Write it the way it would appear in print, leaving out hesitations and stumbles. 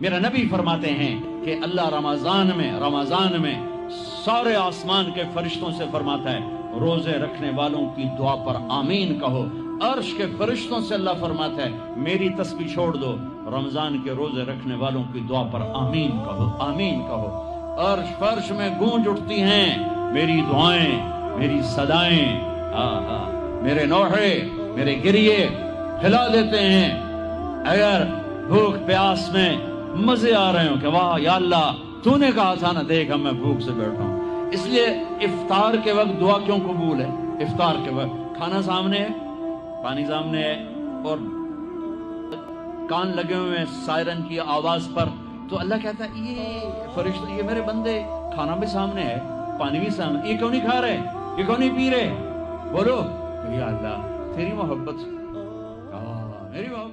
میرا نبی فرماتے ہیں کہ اللہ رمضان میں سارے آسمان کے فرشتوں سے فرماتا ہے روزے رکھنے والوں کی دعا پر آمین کہو. عرش کے فرشتوں سے اللہ فرماتا ہے میری تسبیح چھوڑ دو، رمضان کے روزے رکھنے والوں کی دعا پر آمین کہو، آمین کہو. عرش فرش میں گونج اٹھتی ہیں میری دعائیں، میری صدائیں. میرے نوحے، میرے گریے ہلا دیتے ہیں. اگر بھوک پیاس میں مزے آ رہے ہوں کہ واہ یا اللہ تو نے کہا تھا نا دیکھ اب میں بھوک سے بیٹھا ہوں. اس لیے افطار کے وقت دعا کیوں قبول ہے؟ افطار کے وقت کھانا سامنے ہے، پانی سامنے ہے، اور کان لگے ہوئے ہیں سائرن کی آواز پر، تو اللہ کہتا ہے یہ فرشتے، یہ میرے بندے، کھانا بھی سامنے ہے، پانی بھی سامنے، یہ کیوں نہیں کھا رہے، یہ کیوں نہیں پی رہے؟ بولو یا اللہ تیری محبت، میری محبت